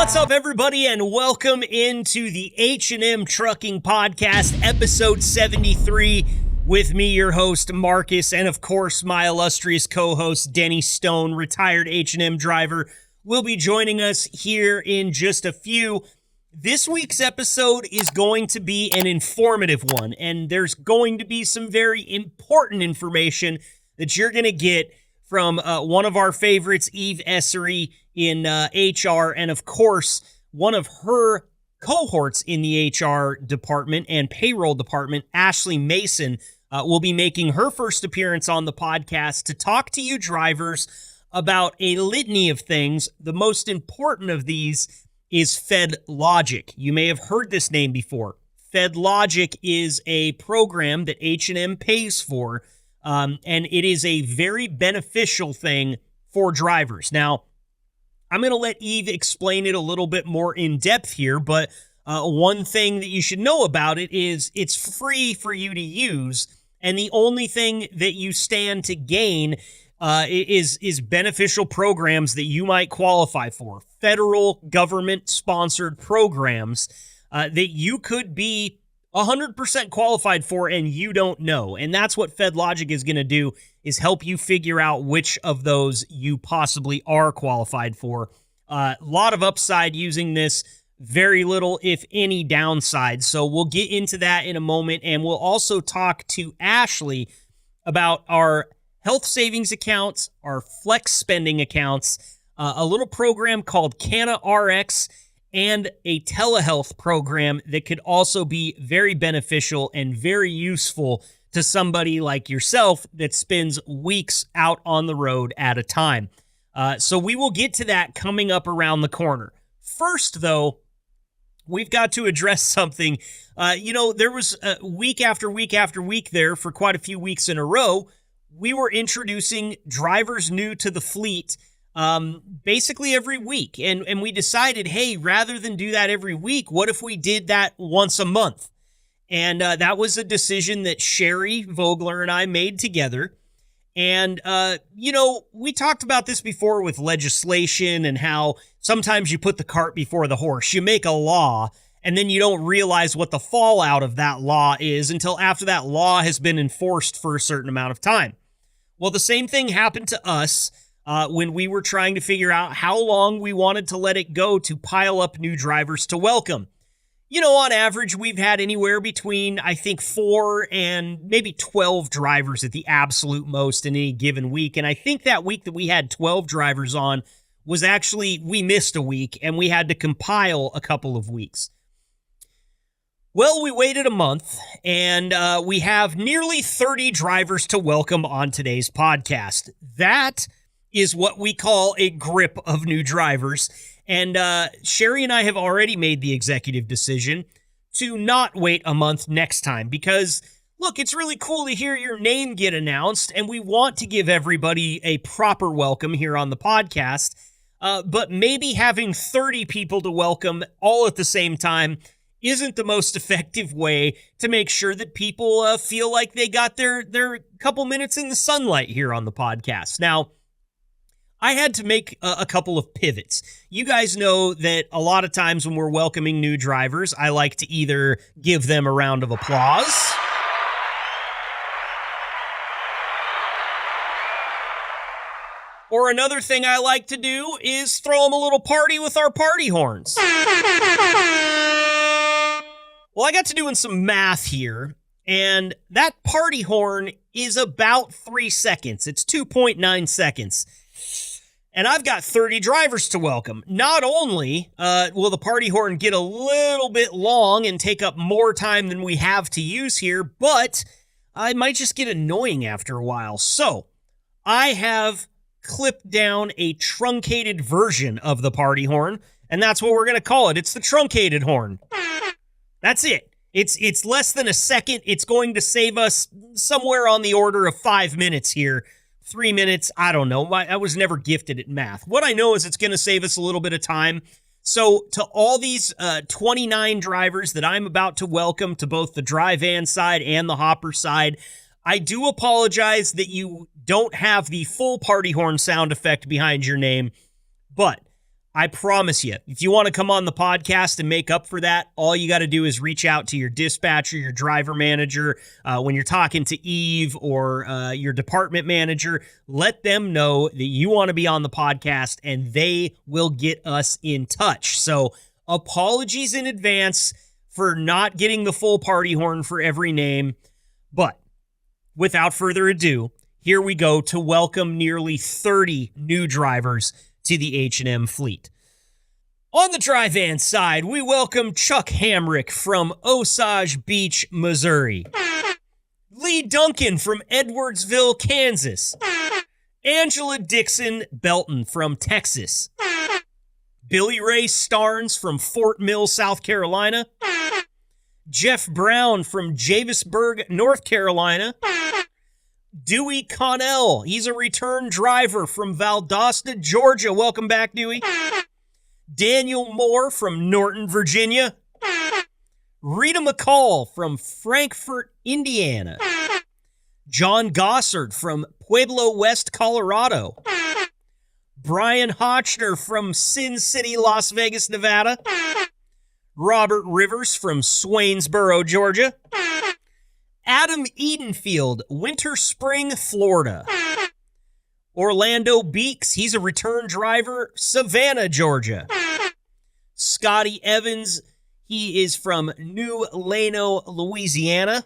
What's up, everybody, and welcome into the H&M Trucking Podcast, episode 73, with me, your host, Marcus, and of course, my illustrious co-host, Denny Stone, retired H&M driver, will be joining us here in just a few. This week's episode is going to be an informative one, and there's going to be some very important information that you're going to get from one of our favorites, Eve Essary in HR, and of course, one of her cohorts in the HR department and payroll department, Ashley Mason, will be making her first appearance on the podcast to talk to you drivers about a litany of things. The most important of these is FedLogic. You may have heard this name before. FedLogic is a program that H&M pays for, and it is a very beneficial thing for drivers. Now, I'm going to let Eve explain it a little bit more in depth here, but one thing that you should know about it is it's free for you to use, and the only thing that you stand to gain is beneficial programs that you might qualify for. Federal government-sponsored programs that you could be 100% qualified for and you don't know. And that's what FedLogic is going to do, is help you figure out which of those you possibly are qualified for. A lot of upside using this, very little, if any, downside. So we'll get into that in a moment, and we'll also talk to Ashley about our health savings accounts, our flex spending accounts, a little program called CanaRX, and a telehealth program that could also be very beneficial and very useful to somebody like yourself that spends weeks out on the road at a time. So we will get to that coming up around the corner. First, though, we've got to address something. There was week after week after week there for quite a few weeks in a row. We were introducing drivers new to the fleet basically every week. And we decided, hey, rather than do that every week, what if we did that once a month? And that was a decision that Sherry Vogler and I made together. And, we talked about this before with legislation and how sometimes you put the cart before the horse. You make a law, and then you don't realize what the fallout of that law is until after that law has been enforced for a certain amount of time. Well, the same thing happened to us when we were trying to figure out how long we wanted to let it go to pile up new drivers to welcome. On average, we've had anywhere between, I think, 4 and maybe 12 drivers at the absolute most in any given week. And I think that week that we had 12 drivers on was actually, we missed a week and we had to compile a couple of weeks. Well, we waited a month, and we have nearly 30 drivers to welcome on today's podcast. That is what we call a grip of new drivers. And Sherry and I have already made the executive decision to not wait a month next time because, look, it's really cool to hear your name get announced, and we want to give everybody a proper welcome here on the podcast. But maybe having 30 people to welcome all at the same time isn't the most effective way to make sure that people feel like they got their couple minutes in the sunlight here on the podcast. Now, I had to make a couple of pivots. You guys know that a lot of times when we're welcoming new drivers, I like to either give them a round of applause, or another thing I like to do is throw them a little party with our party horns. Well, I got to doing some math here, and that party horn is about 3 seconds. It's 2.9 seconds. And I've got 30 drivers to welcome. Not only will the party horn get a little bit long and take up more time than we have to use here, but it might just get annoying after a while. So I have clipped down a truncated version of the party horn, and that's what we're going to call it. It's the truncated horn. That's it. It's less than a second. It's going to save us somewhere on the order of 5 minutes here. 3 minutes, I don't know. I was never gifted at math. What I know is it's going to save us a little bit of time. So to all these 29 drivers that I'm about to welcome to both the dry van side and the hopper side, I do apologize that you don't have the full party horn sound effect behind your name, but I promise you, if you want to come on the podcast and make up for that, all you got to do is reach out to your dispatcher, your driver manager. When you're talking to Eve or your department manager, let them know that you want to be on the podcast and they will get us in touch. So apologies in advance for not getting the full party horn for every name. But without further ado, here we go to welcome nearly 30 new drivers to the H&M fleet. On the dry van side, we welcome Chuck Hamrick from Osage Beach, Missouri. Lee Duncan from Edwardsville, Kansas. Angela Dixon Belton from Texas. Billy Ray Starnes from Fort Mill, South Carolina. Jeff Brown from Javisburg, North Carolina. Dewey Connell, he's a return driver from Valdosta, Georgia. Welcome back, Dewey. Daniel Moore from Norton, Virginia. Rita McCall from Frankfort, Indiana. John Gossard from Pueblo West, Colorado. Brian Hotchner from Sin City, Las Vegas, Nevada. Robert Rivers from Swainsboro, Georgia. Adam Edenfield, Winter Spring, Florida. Orlando Beeks, he's a return driver, Savannah, Georgia. Scotty Evans, he is from New Lano, Louisiana.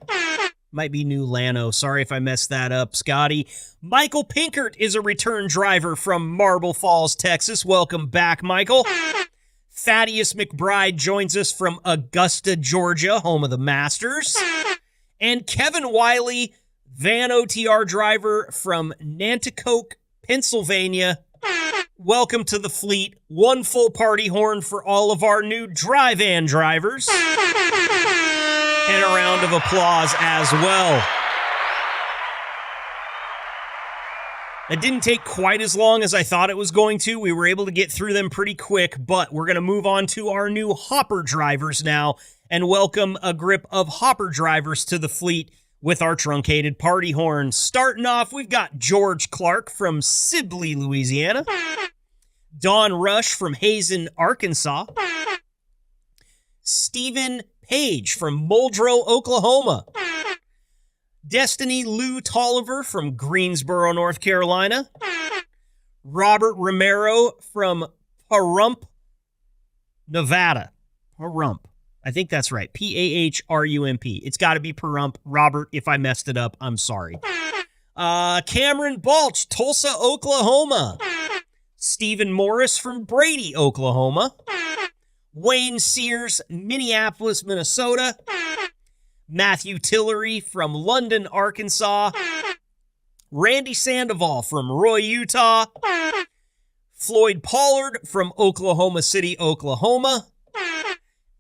Might be New Lano. Sorry if I messed that up, Scotty. Michael Pinkert is a return driver from Marble Falls, Texas. Welcome back, Michael. Thaddeus McBride joins us from Augusta, Georgia, home of the Masters. And Kevin Wiley, van OTR driver from Nanticoke, Pennsylvania. Welcome to the fleet. One full party horn for all of our new dry van drivers. And a round of applause as well. It didn't take quite as long as I thought it was going to. We were able to get through them pretty quick, but we're going to move on to our new hopper drivers now and welcome a grip of hopper drivers to the fleet with our truncated party horn. Starting off, we've got George Clark from Sibley, Louisiana. Don Rush from Hazen, Arkansas. Stephen Page from Muldrow, Oklahoma. Destiny Lou Tolliver from Greensboro, North Carolina. Robert Romero from Pahrump, Nevada. Pahrump. I think that's right. Pahrump. It's got to be Pahrump. Robert, if I messed it up, I'm sorry. Cameron Balch, Tulsa, Oklahoma. Stephen Morris from Brady, Oklahoma. Wayne Sears, Minneapolis, Minnesota. Matthew Tillery from London, Arkansas. Randy Sandoval from Roy, Utah. Floyd Pollard from Oklahoma City, Oklahoma.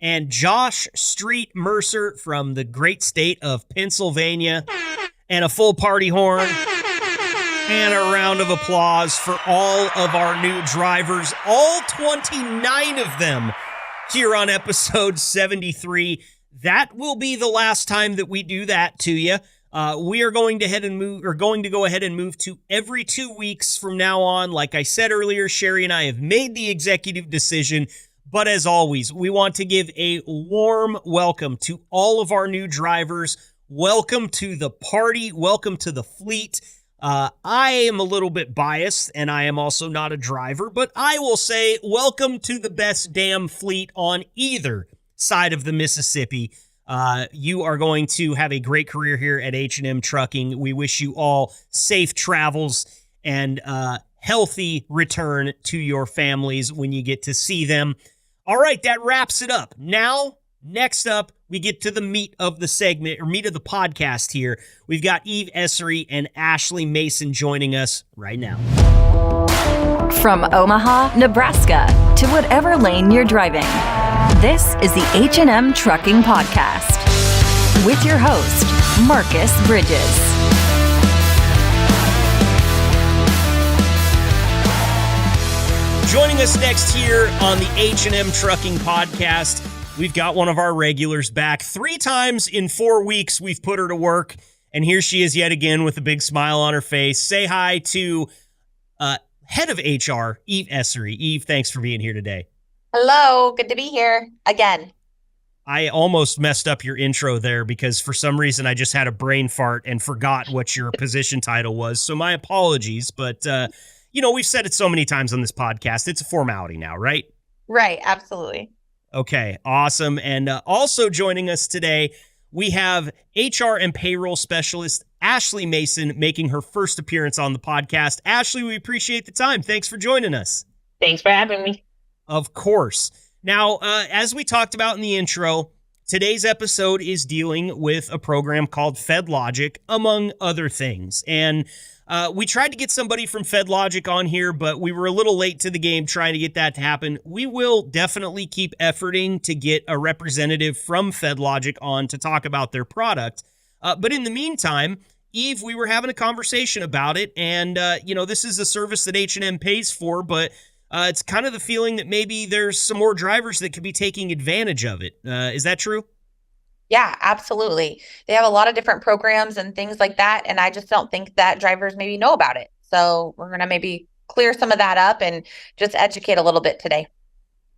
And Josh Street Mercer from the great state of Pennsylvania. And a full party horn. And a round of applause for all of our new drivers, all 29 of them here on episode 73. That will be the last time that we do that to you. We are going to go ahead and move to every 2 weeks from now on. Like I said earlier, Sherry and I have made the executive decision. But as always, we want to give a warm welcome to all of our new drivers. Welcome to the party. Welcome to the fleet. I am a little bit biased, and I am also not a driver, but I will say welcome to the best damn fleet on either side of the Mississippi. You are going to have a great career here at H&M Trucking. We wish you all safe travels and healthy return to your families when you get to see them. All right, that wraps it up. Now, next up, we get to the meat of the segment, or meat of the podcast here. We've got Eve Essary and Ashley Mason joining us right now. From Omaha, Nebraska, to whatever lane you're driving, this is the H&M Trucking Podcast with your host, Marcus Bridges. Joining us next here on the H&M Trucking Podcast, we've got one of our regulars back. 3 times in 4 weeks we've put her to work, and here she is yet again with a big smile on her face. Say hi to head of HR, Eve Essary. Eve, thanks for being here today. Hello, good to be here again. I almost messed up your intro there because for some reason I just had a brain fart and forgot what your position title was. So my apologies, but we've said it so many times on this podcast. It's a formality now, right? Right, absolutely. Okay, awesome. And also joining us today, we have HR and payroll specialist Ashley Mason making her first appearance on the podcast. Ashley, we appreciate the time. Thanks for joining us. Thanks for having me. Of course. Now, as we talked about in the intro, today's episode is dealing with a program called FedLogic, among other things. And we tried to get somebody from FedLogic on here, but we were a little late to the game trying to get that to happen. We will definitely keep efforting to get a representative from FedLogic on to talk about their product. But in the meantime, Eve, we were having a conversation about it, and, this is a service that H&M pays for, but it's kind of the feeling that maybe there's some more drivers that could be taking advantage of it. Is that true? Yeah, absolutely. They have a lot of different programs and things like that, and I just don't think that drivers maybe know about it. So we're going to maybe clear some of that up and just educate a little bit today.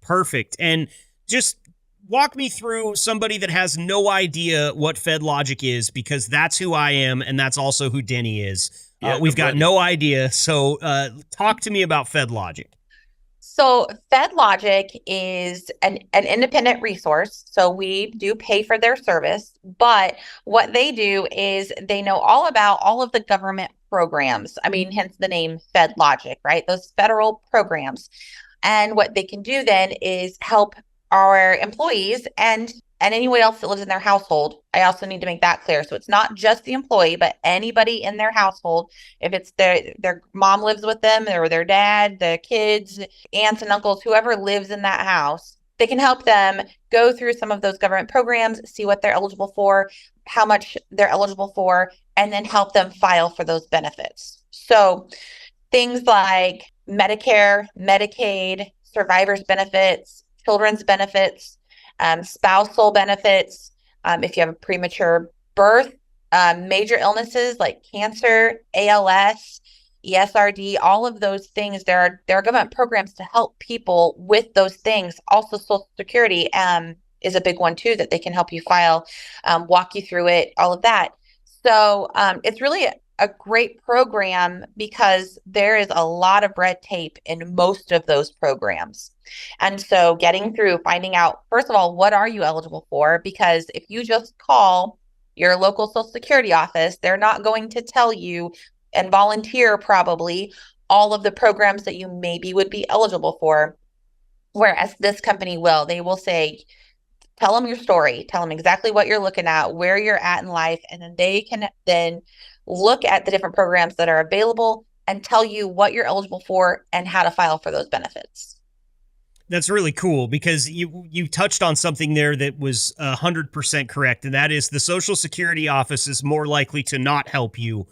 Perfect. And just walk me through somebody that has no idea what FedLogic is, because that's who I am, and that's also who Denny is. We've got no idea. So talk to me about FedLogic. So FedLogic is an independent resource. So we do pay for their service, but what they do is they know all about all of the government programs. I mean, hence the name FedLogic, right? Those federal programs. And what they can do then is help our employees and anyone else that lives in their household. I also need to make that clear. So it's not just the employee, but anybody in their household. If it's their mom lives with them or their dad, the kids, aunts and uncles, whoever lives in that house, they can help them go through some of those government programs, see what they're eligible for, how much they're eligible for, and then help them file for those benefits. So things like Medicare, Medicaid, survivors benefits, children's benefits, spousal benefits, if you have a premature birth, major illnesses like cancer, ALS, ESRD, all of those things. There are government programs to help people with those things. Also, Social Security is a big one too that they can help you file, walk you through it, all of that. So it's really a great program because there is a lot of red tape in most of those programs. And so getting through, finding out, first of all, what are you eligible for? Because if you just call your local Social Security office, they're not going to tell you and volunteer probably all of the programs that you maybe would be eligible for. Whereas this company will, they will say, tell them your story, tell them exactly what you're looking at, where you're at in life, and then they can then look at the different programs that are available and tell you what you're eligible for and how to file for those benefits. That's really cool because you touched on something there that was 100% correct, and that is the Social Security office is more likely to not help you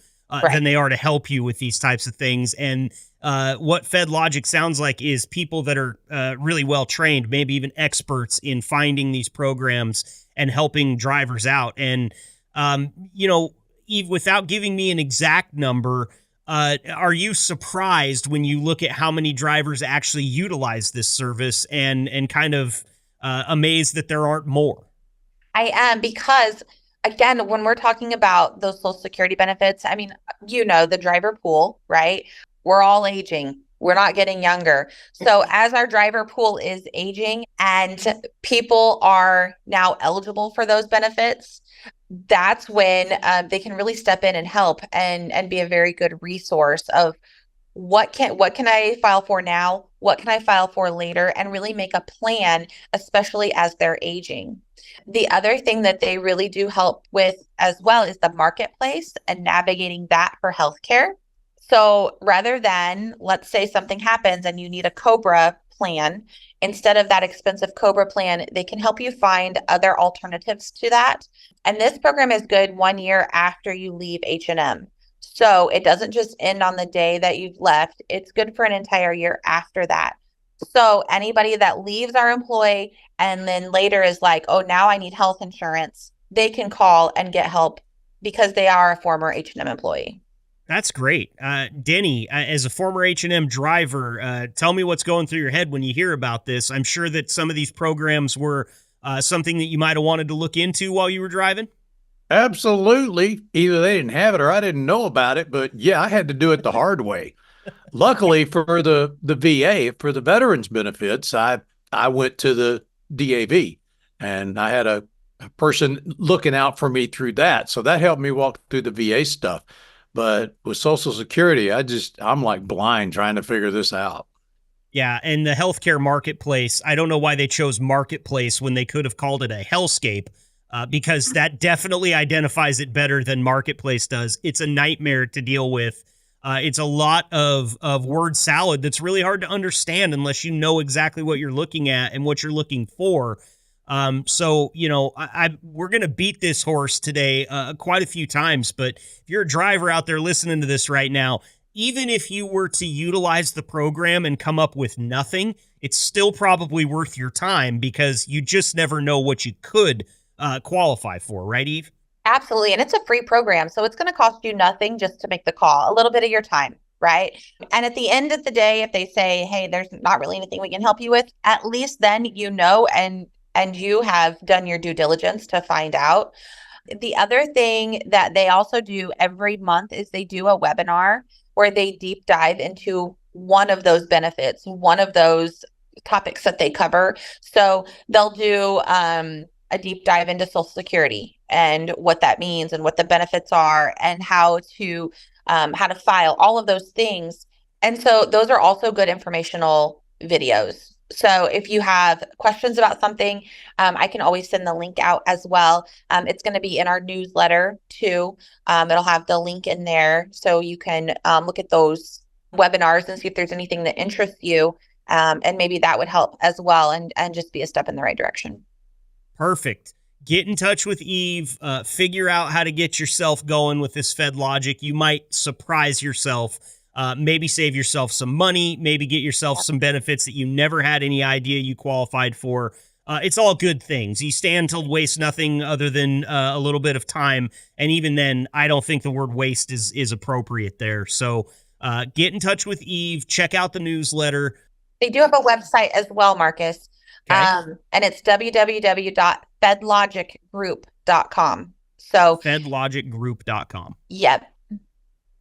than they are to help you with these types of things. And what FedLogic sounds like is people that are really well trained, maybe even experts in finding these programs and helping drivers out. And Eve, without giving me an exact number, are you surprised when you look at how many drivers actually utilize this service and kind of amazed that there aren't more? I am, because again, when we're talking about those Social Security benefits, I mean, the driver pool, right? We're all aging. We're not getting younger. So as our driver pool is aging and people are now eligible for those benefits, that's when they can really step in and help and be a very good resource of what can I file for now? What can I file for later? And really make a plan, especially as they're aging. The other thing that they really do help with as well is the marketplace and navigating that for healthcare. So rather than, let's say something happens and you need a COBRA plan, instead of that expensive COBRA plan, they can help you find other alternatives to that. And this program is good 1 year after you leave H&M. So it doesn't just end on the day that you've left. It's good for an entire year after that. So anybody that leaves our employee and then later is like, oh, now I need health insurance, they can call and get help because they are a former H&M employee. That's great. Denny, as a former H&M driver, tell me what's going through your head when you hear about this. I'm sure that some of these programs were something that you might have wanted to look into while you were driving. Absolutely. Either they didn't have it or I didn't know about it, but yeah, I had to do it the hard way. Luckily for the VA, for the veterans benefits, I went to the DAV and I had a person looking out for me through that. So that helped me walk through the VA stuff. But with Social Security, I'm like blind trying to figure this out. Yeah, and the healthcare marketplace, I don't know why they chose marketplace when they could have called it a hellscape, because that definitely identifies it better than marketplace does. It's a nightmare to deal with. It's a lot of word salad that's really hard to understand unless you know exactly what you're looking at and what you're looking for. So, we're going to beat this horse today quite a few times, but if you're a driver out there listening to this right now, even if you were to utilize the program and come up with nothing, it's still probably worth your time because you just never know what you could qualify for, right, Eve? Absolutely. And it's a free program. So it's going to cost you nothing just to make the call, a little bit of your time, right? And at the end of the day, if they say, hey, there's not really anything we can help you with, at least then you know and you have done your due diligence to find out. The other thing that they also do every month is they do a webinar where they deep dive into one of those benefits, one of those topics that they cover. So they'll do a deep dive into Social Security and what that means and what the benefits are and how to file, all of those things. And so those are also good informational videos. So if you have questions about something, I can always send the link out as well. It's going to be in our newsletter too. It'll have the link in there so you can look at those webinars and see if there's anything that interests you. And maybe that would help as well and just be a step in the right direction. Perfect. Get in touch with Eve. Figure out how to get yourself going with this FedLogic. You might surprise yourself. Maybe save yourself some money, maybe get yourself some benefits that you never had any idea you qualified for. It's all good things. You stand to waste nothing other than a little bit of time. And even then, I don't think the word waste is appropriate there. So get in touch with Eve. Check out the newsletter. They do have a website as well, Marcus. Okay. And it's www.fedlogicgroup.com. So fedlogicgroup.com. Yep.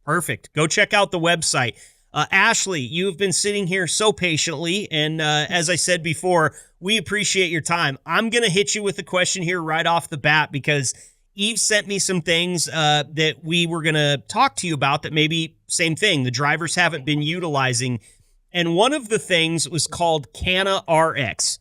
Perfect. Go check out the website. Ashley, you've been sitting here so patiently, and as I said before, we appreciate your time. I'm going to hit you with a question here right off the bat because Eve sent me some things that we were going to talk to you about that maybe same thing, the drivers haven't been utilizing. And one of the things was called CanaRX,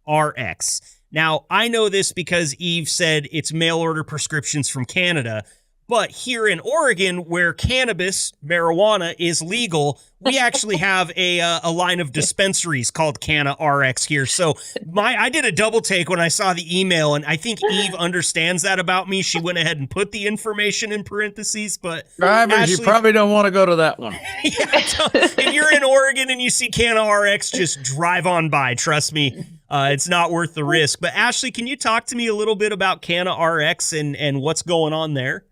CanaRX. Now, I know this because Eve said it's mail order prescriptions from Canada. But here in Oregon, where cannabis, marijuana, is legal, we actually have a line of dispensaries called CanaRX here. So I did a double take when I saw the email, and I think Eve understands that about me. She went ahead and put the information in parentheses. But drivers, Ashley, you probably don't want to go to that one. Yeah, if you're in Oregon and you see CanaRX, just drive on by. Trust me, it's not worth the risk. But Ashley, can you talk to me a little bit about CanaRX and what's going on there?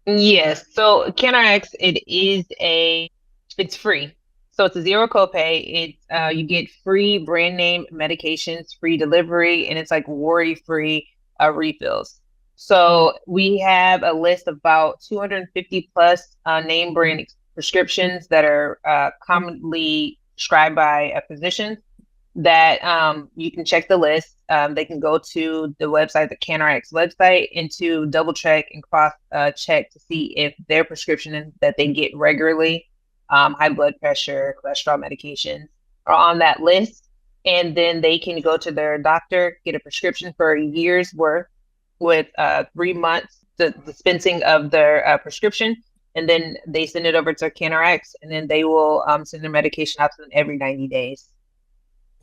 Yes. So CanaRX, it's free. So it's a zero copay. It's you get free brand name medications, free delivery, and it's like worry-free refills. So we have a list of about 250 plus name brand prescriptions that are commonly prescribed by physicians that you can check the list. They can go to the website, the CanaRX website, and to double check and cross check to see if their prescription that they get regularly, high blood pressure, cholesterol medications, are on that list. And then they can go to their doctor, get a prescription for a year's worth with 3 months the dispensing of their prescription. And then they send it over to CanaRX, and then they will send their medication out to them every 90 days.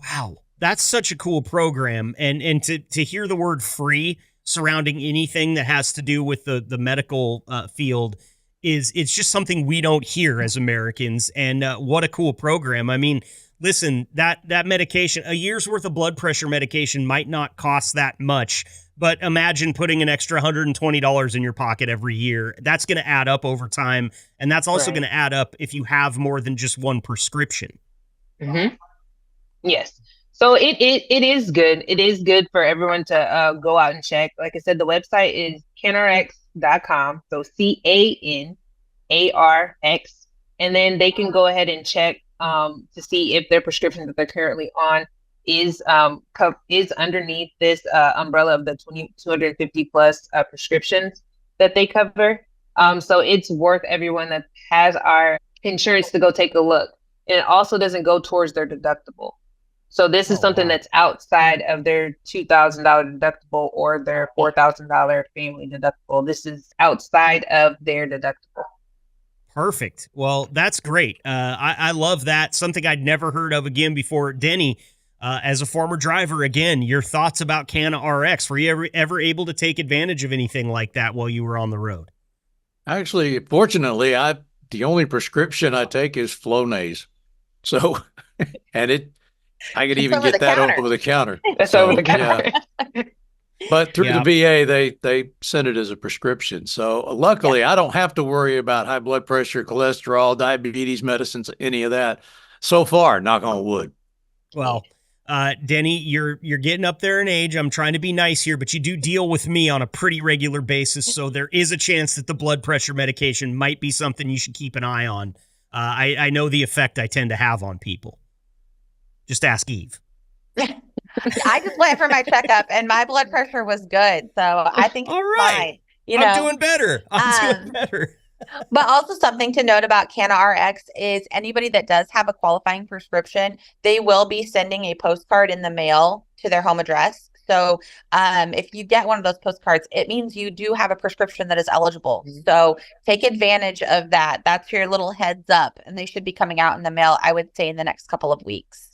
Wow, that's such a cool program. And to hear the word free surrounding anything that has to do with the medical field it's just something we don't hear as Americans. And what a cool program. I mean, listen, that medication, a year's worth of blood pressure medication might not cost that much, But imagine putting an extra $120 in your pocket every year. That's going to add up over time. And that's also going to add up if you have more than just one prescription. Mm-hmm. Yes. So it is good. It is good for everyone to go out and check. Like I said, the website is CanaRX.com. So CANARX. And then they can go ahead and check to see if their prescription that they're currently on is underneath this umbrella of the 250 plus prescriptions that they cover. So it's worth everyone that has our insurance to go take a look. And it also doesn't go towards their deductible. So this is something that's outside of their $2,000 deductible or their $4,000 family deductible. This is outside of their deductible. Perfect. Well, that's great. I love that. Something I'd never heard of again before. Denny, as a former driver, again, your thoughts about CanaRX. Were you ever able to take advantage of anything like that while you were on the road? Actually, fortunately, the only prescription I take is Flonase. So, and I could even get that over the counter. That's over the counter. Yeah. But through the VA, they send it as a prescription. So luckily, I don't have to worry about high blood pressure, cholesterol, diabetes medicines, any of that. So far, knock on wood. Well, Denny, you're getting up there in age. I'm trying to be nice here, but you do deal with me on a pretty regular basis. So there is a chance that the blood pressure medication might be something you should keep an eye on. I know the effect I tend to have on people. Just ask Eve. I just went for my checkup and my blood pressure was good. So I think all right. Fine. I'm doing better. But also something to note about CanaRX is anybody that does have a qualifying prescription, they will be sending a postcard in the mail to their home address. So if you get one of those postcards, it means you do have a prescription that is eligible. So take advantage of that. That's your little heads up. And they should be coming out in the mail, I would say, in the next couple of weeks.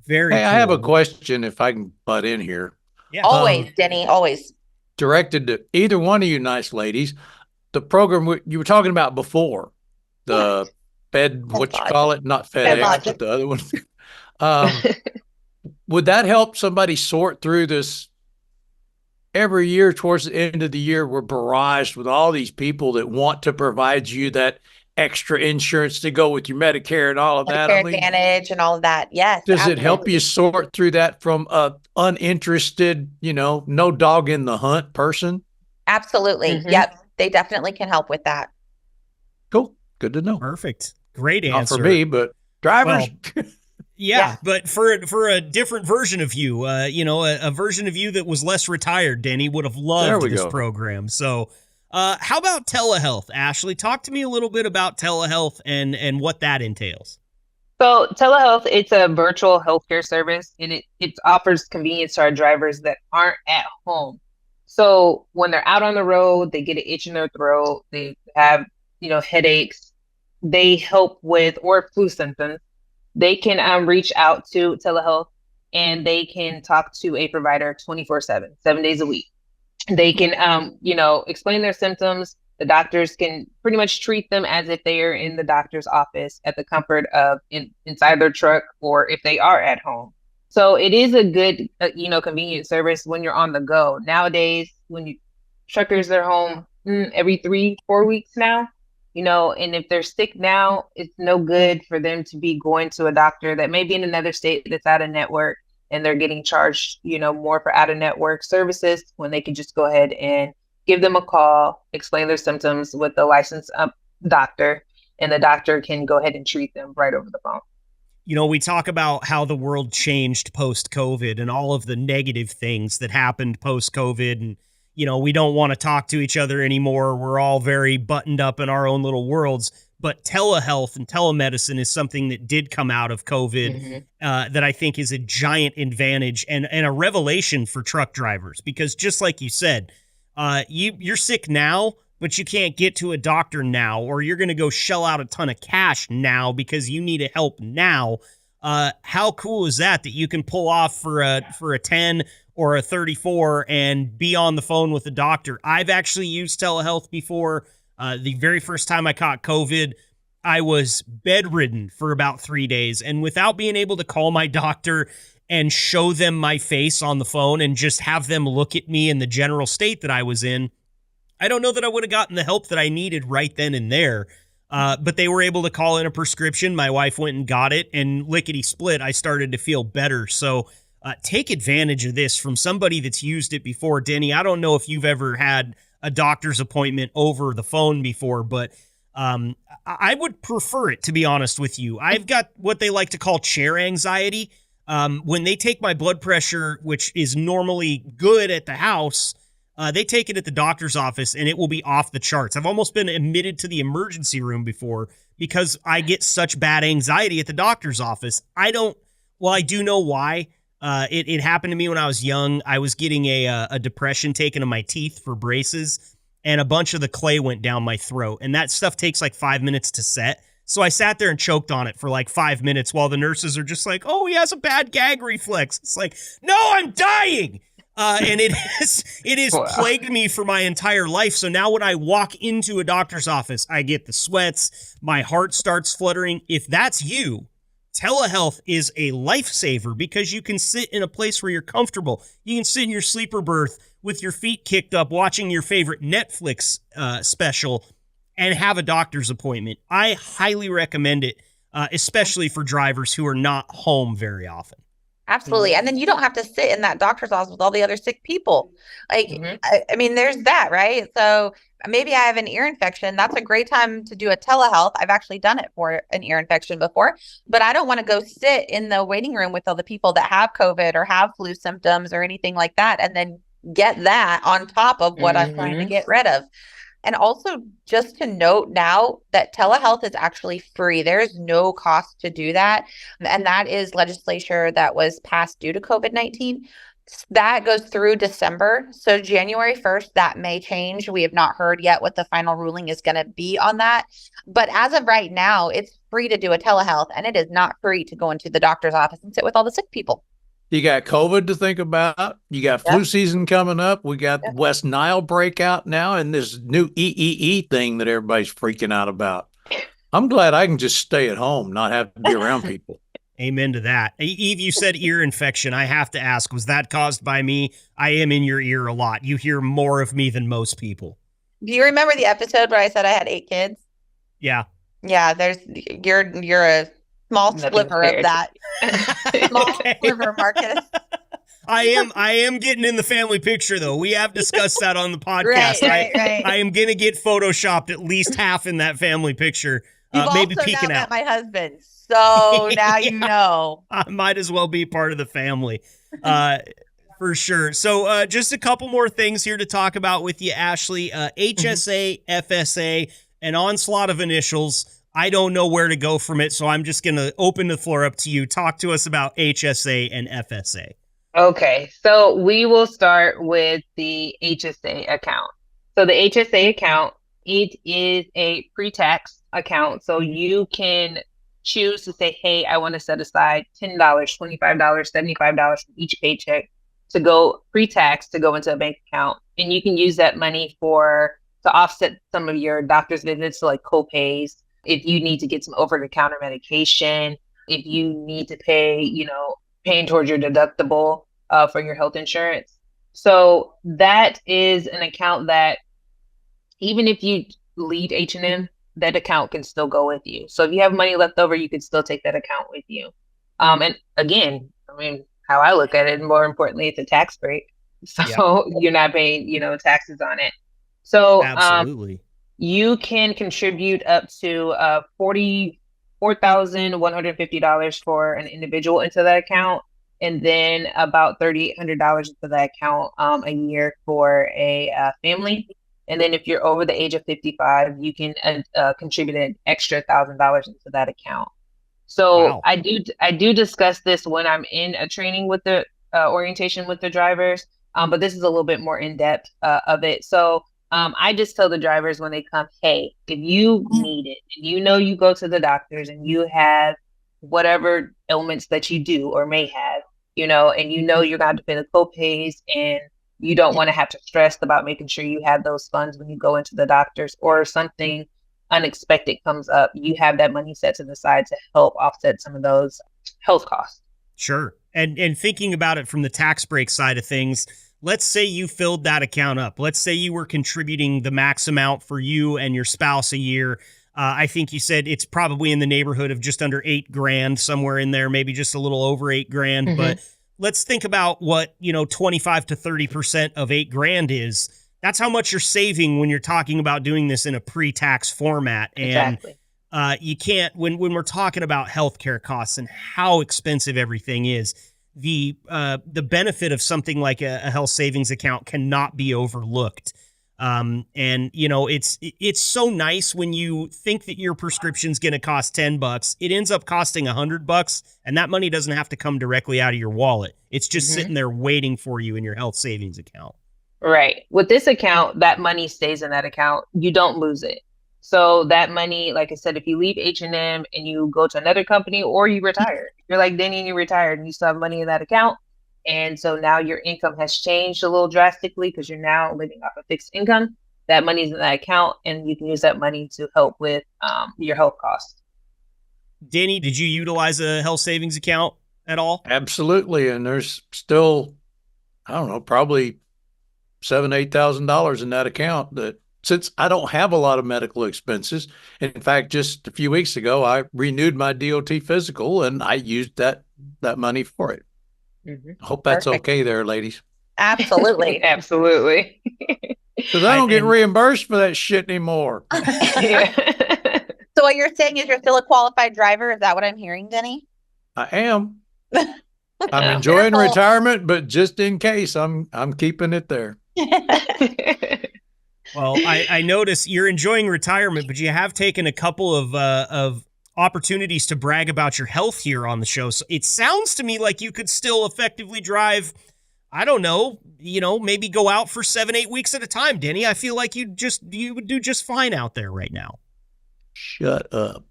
Very cool. I have a question if I can butt in here. Yeah. Always, Denny, always. Directed to either one of you nice ladies. The program you were talking about before, the Fed, what you call it? Not FedEx, but the other one. Would that help somebody sort through this? Every year towards the end of the year, we're barraged with all these people that want to provide you that extra insurance to go with your Medicare and all of that. Medicare Advantage and all of that. Yes. Does absolutely. it help you sort through that from a uninterested, no dog in the hunt person? Absolutely. Mm-hmm. Yep. They definitely can help with that. Cool. Good to know. Perfect. Great Not answer. for me, but drivers. Well, yeah, but for a different version of you, a version of you that was less retired, Denny, would have loved this program. So how about telehealth, Ashley? Talk to me a little bit about telehealth and what that entails. So telehealth, it's a virtual healthcare service, and it offers convenience to our drivers that aren't at home. So when they're out on the road, they get an itch in their throat, they have, headaches, they help with, or flu symptoms, they can reach out to telehealth and they can talk to a provider 24/7, 7 days a week. They can, explain their symptoms. The doctors can pretty much treat them as if they are in the doctor's office at the comfort of inside their truck, or if they are at home. So it is a good, convenient service when you're on the go. Nowadays, when truckers are home every 3-4 weeks now, and if they're sick now, it's no good for them to be going to a doctor that may be in another state that's out of network, and they're getting charged, more for out of network services, when they can just go ahead and give them a call, explain their symptoms with a licensed doctor, and the doctor can go ahead and treat them right over the phone. We talk about how the world changed post-COVID and all of the negative things that happened post-COVID. And, we don't want to talk to each other anymore. We're all very buttoned up in our own little worlds. But telehealth and telemedicine is something that did come out of COVID that I think is a giant advantage and a revelation for truck drivers. Because just like you said, you're sick now, but you can't get to a doctor now, or you're going to go shell out a ton of cash now because you need help now. How cool is that you can pull off for a 10 or a 34 and be on the phone with the doctor? I've actually used telehealth before. The very first time I caught COVID, I was bedridden for about 3 days, and without being able to call my doctor and show them my face on the phone and just have them look at me in the general state that I was in, I don't know that I would have gotten the help that I needed right then and there. But they were able to call in a prescription. My wife went and got it, and lickety split, I started to feel better. So take advantage of this from somebody that's used it before. Denny, I don't know if you've ever had a doctor's appointment over the phone before, but I would prefer it, to be honest with you. I've got what they like to call chair anxiety. When they take my blood pressure, which is normally good at the house, they take it at the doctor's office and it will be off the charts. I've almost been admitted to the emergency room before because I get such bad anxiety at the doctor's office. I do know why. It happened to me when I was young. I was getting a depression taken of my teeth for braces, and a bunch of the clay went down my throat. And that stuff takes like 5 minutes to set. So I sat there and choked on it for like 5 minutes while the nurses are just like, oh, he has a bad gag reflex. It's like, no, I'm dying. And it has plagued me for my entire life. So now when I walk into a doctor's office, I get the sweats, my heart starts fluttering. If that's you, telehealth is a lifesaver because you can sit in a place where you're comfortable. You can sit in your sleeper berth with your feet kicked up, watching your favorite Netflix special, and have a doctor's appointment. I highly recommend it, especially for drivers who are not home very often. Absolutely. And then you don't have to sit in that doctor's office with all the other sick people. Like, I mean, there's that, right? So maybe I have an ear infection. That's a great time to do a telehealth. I've actually done it for an ear infection before, but I don't want to go sit in the waiting room with all the people that have COVID or have flu symptoms or anything like that, and then get that on top of what I'm trying to get rid of. And also, just to note now that telehealth is actually free. There is no cost to do that. And that is legislation that was passed due to COVID-19. That goes through December. So January 1st, that may change. We have not heard yet what the final ruling is going to be on that. But as of right now, it's free to do a telehealth, and it is not free to go into the doctor's office and sit with all the sick people. You got COVID to think about. You got flu season coming up. We got the West Nile breakout now, and this new EEE thing that everybody's freaking out about. I'm glad I can just stay at home, not have to be around people. Amen to that. Eve, you said ear infection. I have to ask, was that caused by me? I am in your ear a lot. You hear more of me than most people. Do you remember the episode where I said I had 8 kids? Yeah. Yeah, you're a small sliver of that. Small sliver, Marcus. I am getting in the family picture, though. We have discussed that on the podcast. Right. I am going to get photoshopped at least half in that family picture. You've maybe also peeking now out. met my husband, so now you know. I might as well be part of the family. For sure. So just a couple more things here to talk about with you, Ashley. HSA, FSA, an onslaught of initials. I don't know where to go from it, so I'm just going to open the floor up to you. Talk to us about HSA and FSA. Okay, so we will start with the HSA account. So the HSA account, it is a pre-tax account. So you can choose to say, hey, I want to set aside $10, $25, $75 from each paycheck to go pre-tax to go into a bank account. And you can use that money to offset some of your doctor's visits, so like co-pays. If you need to get some over-the-counter medication, if you need to pay, paying towards your deductible for your health insurance. So that is an account that even if you leave H&M, that account can still go with you. So if you have money left over, you can still take that account with you. And again, how I look at it, more importantly, it's a tax break. So you're not paying, taxes on it. So absolutely. You can contribute up to $44,150 for an individual into that account, and then about $3,800 into that account a year for a family. And then if you're over the age of 55, you can contribute an extra $1,000 into that account. So wow. I do discuss this when I'm in a training with the orientation with the drivers, but this is a little bit more in depth of it. So I just tell the drivers when they come, hey, if you need it, and you go to the doctors and you have whatever ailments that you do or may have, and you're going to pay the co-pays, and you don't want to have to stress about making sure you have those funds when you go into the doctors, or something unexpected comes up, you have that money set to the side to help offset some of those health costs. Sure. And thinking about it from the tax break side of things, let's say you filled that account up. Let's say you were contributing the max amount for you and your spouse a year. I think you said it's probably in the neighborhood of just under $8,000, somewhere in there, maybe just a little over $8,000. Mhm. But let's think about what, 25 to 30% of $8,000 is. That's how much you're saving when you're talking about doing this in a pre-tax format. And Exactly. you can't, when we're talking about healthcare costs and how expensive everything is, the benefit of something like a health savings account cannot be overlooked. And it's so nice when you think that your prescription's going to cost $10, it ends up costing $100, and that money doesn't have to come directly out of your wallet. It's just Mhm. sitting there waiting for you in your health savings account. Right. With this account, that money stays in that account. You don't lose it. So that money, like I said, if you leave H&M and you go to another company or you retire, you're like Denny and you retired and you still have money in that account. And so now your income has changed a little drastically because you're now living off a fixed income. That money's in that account and you can use that money to help with your health costs. Danny, did you utilize a health savings account at all? Absolutely. And there's still, I don't know, probably $7,000-8,000 in that account that, since I don't have a lot of medical expenses. In fact, just a few weeks ago, I renewed my DOT physical and I used that money for it. Mhm. Hope that's Perfect. okay there, ladies. Absolutely. Absolutely. Because I don't get reimbursed for that shit anymore. Yeah. So what you're saying is you're still a qualified driver? Is that what I'm hearing, Denny? I am. I'm Yeah. enjoying Careful. retirement, but just in case, I'm keeping it there. Well, I notice you're enjoying retirement, but you have taken a couple of opportunities to brag about your health here on the show. So it sounds to me like you could still effectively drive. I don't know, maybe go out for 7-8 weeks at a time, Denny. I feel like you would do just fine out there right now. Shut up.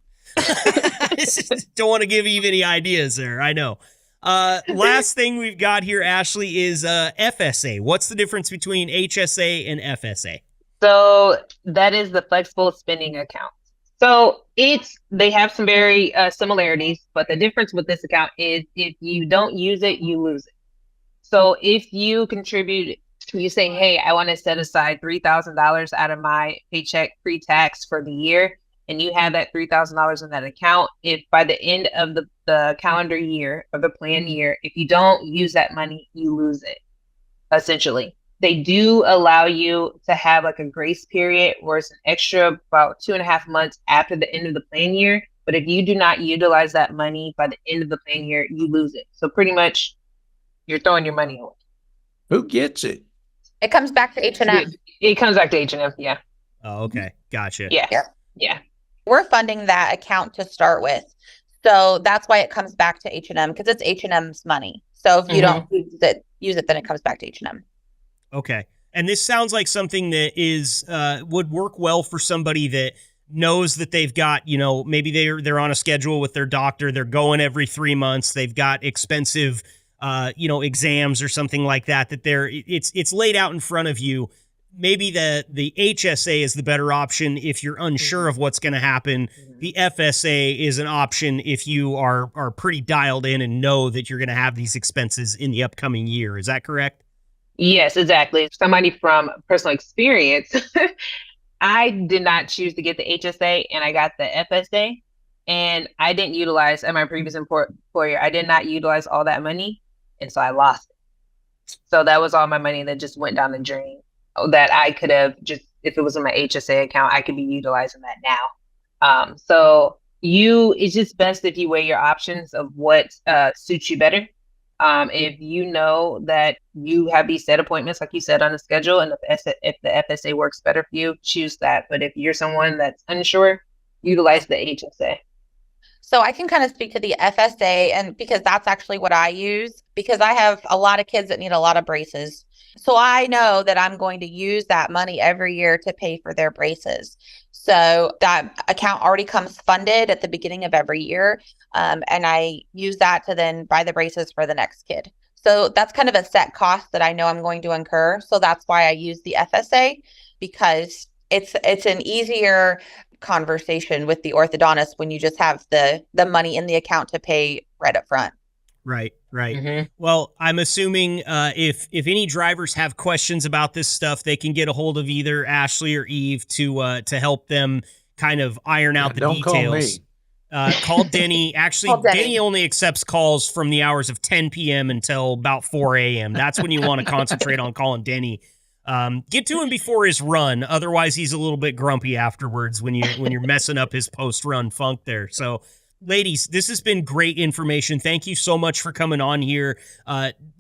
Don't want to give Eve any ideas there. I know. Last thing we've got here, Ashley, is FSA. What's the difference between HSA and FSA? So that is the flexible spending account. So they have some very similarities, but the difference with this account is if you don't use it, you lose it. So if you contribute, you say, hey, I want to set aside $3,000 out of my paycheck pre-tax for the year, and you have that $3,000 in that account, if by the end of the calendar year of the plan year, if you don't use that money, you lose it, essentially. They do allow you to have like a grace period where it's an extra about 2.5 months after the end of the plan year. But if you do not utilize that money by the end of the plan year, you lose it. So pretty much you're throwing your money away. Who gets it? It comes back to H&M. It comes back to H&M. Yeah. Oh, okay. Gotcha. Yeah. Yeah. Yeah. We're funding that account to start with. So that's why it comes back to H&M, because it's H&M's money. So if you don't use it, then it comes back to H&M. Okay. And this sounds like something that is would work well for somebody that knows that they've got, maybe they're on a schedule with their doctor. They're going every 3 months. They've got expensive, exams or something like that, it's laid out in front of you. Maybe the HSA is the better option if you're unsure of what's going to happen. The FSA is an option if you are pretty dialed in and know that you're going to have these expenses in the upcoming year. Is that correct? Yes, exactly. Somebody from personal experience, I did not choose to get the HSA and I got the FSA, and I didn't utilize at my previous employer. I did not utilize all that money, and so I lost it. So that was all my money that just went down the drain. That I could have just, if it was in my HSA account, I could be utilizing that now. So it's just best if you weigh your options of what suits you better. If you know that you have these set appointments, like you said, on the schedule, and if the FSA works better for you, choose that. But if you're someone that's unsure, utilize the HSA. So I can kind of speak to the FSA, and because that's actually what I use, because I have a lot of kids that need a lot of braces. So I know that I'm going to use that money every year to pay for their braces. So that account already comes funded at the beginning of every year. And I use that to then buy the braces for the next kid. So that's kind of a set cost that I know I'm going to incur. So that's why I use the FSA, because it's an easier conversation with the orthodontist when you just have the money in the account to pay right up front. Right. Right. Mhm. Well, I'm assuming if any drivers have questions about this stuff, they can get a hold of either Ashley or Eve to help them kind of iron Yeah, out the don't call details. me. Call Denny. Actually, Call Denny. Denny only accepts calls from the hours of 10 p.m. until about 4 a.m. That's when you want to concentrate on calling Denny. Get to him before his run. Otherwise, he's a little bit grumpy afterwards when you're messing up his post-run funk there. So, ladies, this has been great information. Thank you so much for coming on here.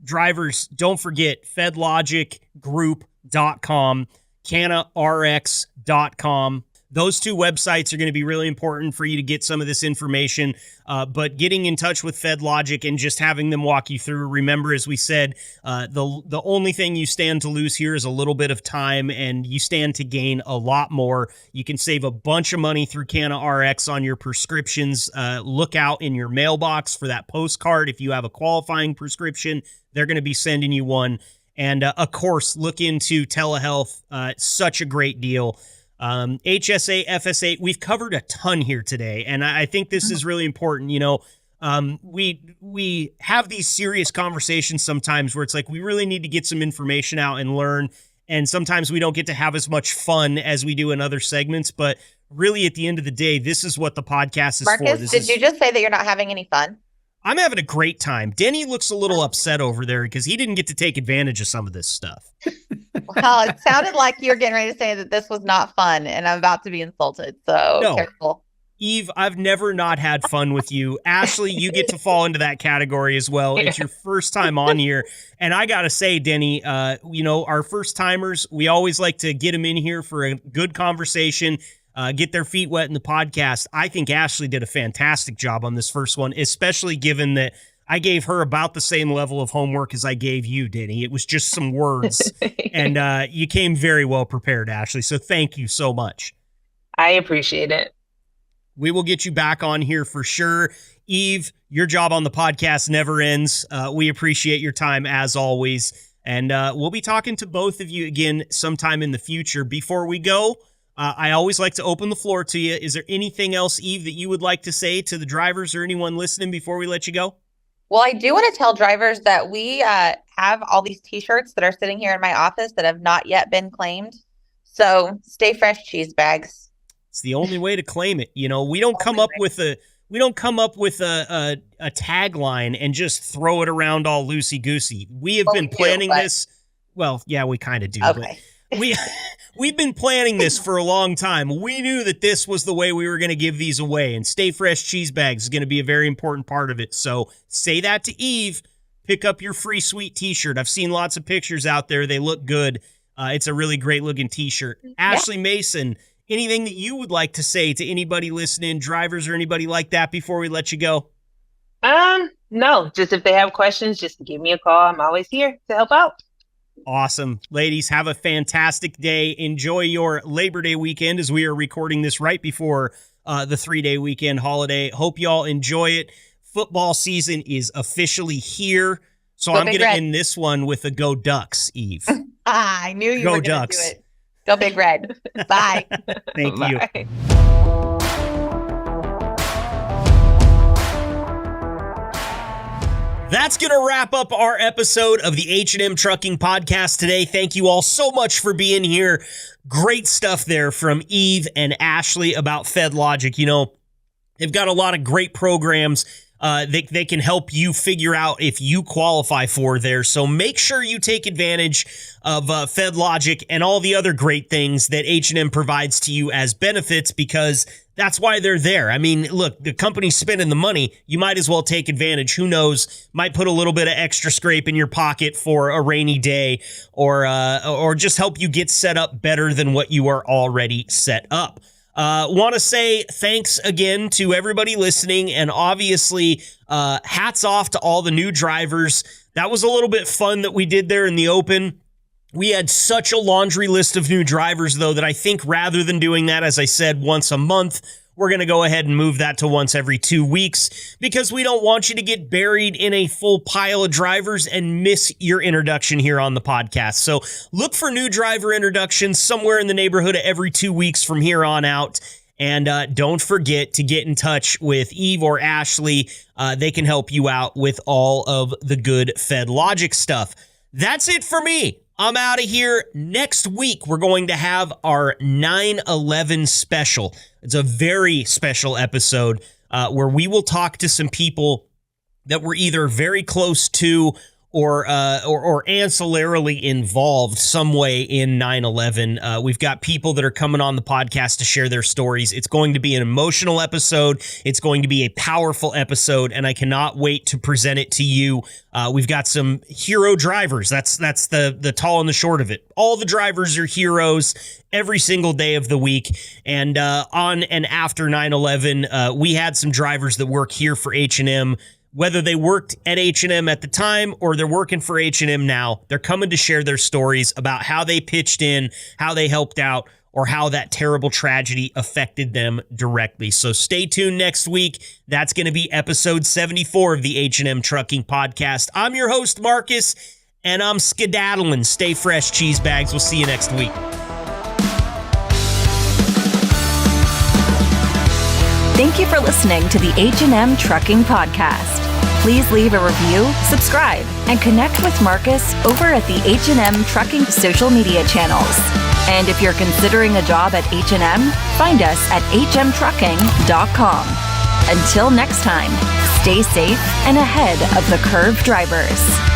Drivers, don't forget fedlogicgroup.com, CanaRX.com. Those two websites are going to be really important for you to get some of this information, but getting in touch with FedLogic and just having them walk you through. Remember, as we said, the only thing you stand to lose here is a little bit of time, and you stand to gain a lot more. You can save a bunch of money through CanaRX on your prescriptions. Look out in your mailbox for that postcard. If you have a qualifying prescription, they're going to be sending you one. And of course, look into Telehealth. Such a great deal. HSA, FSA, we've covered a ton here today, and I think this is really important. You know, we have these serious conversations sometimes where it's like we really need to get some information out and learn, and sometimes we don't get to have as much fun as we do in other segments, but really at the end of the day, this is what the podcast is for. Marcus, did you just say that you're not having any fun? I'm having a great time. Denny looks a little upset over there because he didn't get to take advantage of some of this stuff. Well, it sounded like you were getting ready to say that this was not fun, and I'm about to be insulted. So No. careful. Eve, I've never not had fun with you. Ashley, you get to fall into that category as well. It's your first time on here. And I got to say, Denny, our first timers, we always like to get them in here for a good conversation, get their feet wet in the podcast. I think Ashley did a fantastic job on this first one, especially given that I gave her about the same level of homework as I gave you, Denny. It was just some words. And you came very well prepared, Ashley. So thank you so much. I appreciate it. We will get you back on here for sure. Eve, your job on the podcast never ends. We appreciate your time as always. And we'll be talking to both of you again sometime in the future. Before we go, I always like to open the floor to you. Is there anything else, Eve, that you would like to say to the drivers or anyone listening before we let you go? Well, I do want to tell drivers that we have all these T-shirts that are sitting here in my office that have not yet been claimed. So stay fresh, cheese bags. It's the only way to claim it. You know, we don't come up with a tagline and just throw it around all loosey-goosey. We have been planning this. Well, yeah, we kind of do. Okay. But we've been planning this for a long time. We knew that this was the way we were going to give these away, and Stay Fresh Cheese Bags is going to be a very important part of it. So say that to Eve. Pick up your free sweet T-shirt. I've seen lots of pictures out there. They look good. It's a really great looking T-shirt. Yeah. Ashley Mason, anything that you would like to say to anybody listening, drivers or anybody like that before we let you go? No, just if they have questions, just give me a call. I'm always here to help out. Awesome. Ladies, have a fantastic day. Enjoy your Labor Day weekend as we are recording this right before the 3-day weekend holiday. Hope y'all enjoy it. Football season is officially here. So I'm going to end this one with a Go Ducks, Eve. I knew you were going to do it. Go Big Red. Bye. Thank you. Bye. That's going to wrap up our episode of the H&M Trucking Podcast today. Thank you all so much for being here. Great stuff there from Eve and Ashley about FedLogic. You know, they've got a lot of great programs they can help you figure out if you qualify for there. So make sure you take advantage of FedLogic and all the other great things that H&M provides to you as benefits, because that's why they're there. I mean, look, the company's spending the money. You might as well take advantage. Who knows? Might put a little bit of extra scrape in your pocket for a rainy day, or just help you get set up better than what you are already set up. Want to say thanks again to everybody listening, and obviously hats off to all the new drivers. That was a little bit fun that we did there in the open. We had such a laundry list of new drivers, though, that I think rather than doing that, as I said, once a month, we're going to go ahead and move that to once every 2 weeks, because we don't want you to get buried in a full pile of drivers and miss your introduction here on the podcast. So look for new driver introductions somewhere in the neighborhood of every 2 weeks from here on out. And don't forget to get in touch with Eve or Ashley. They can help you out with all of the good FedLogic stuff. That's it for me. I'm out of here. Next week, we're going to have our 9/11 special. It's a very special episode where we will talk to some people that were either very close to or ancillarily involved some way in 9/11. We've got people that are coming on the podcast to share their stories. It's going to be an emotional episode. It's going to be a powerful episode, and I cannot wait to present it to you. We've got some hero drivers. That's the tall and the short of it. All the drivers are heroes every single day of the week. And on and after 9/11, we had some drivers that work here for H&M. Whether they worked at H&M at the time or they're working for H&M now, they're coming to share their stories about how they pitched in, how they helped out, or how that terrible tragedy affected them directly. So stay tuned next week. That's going to be episode 74 of the H&M Trucking Podcast. I'm your host, Marcus, and I'm skedaddling. Stay fresh, cheese bags. We'll see you next week. Thank you for listening to the H&M Trucking Podcast. Please leave a review, subscribe, and connect with Marcus over at the H&M Trucking social media channels. And if you're considering a job at H&M, find us at hmtrucking.com. Until next time, stay safe and ahead of the curve drivers.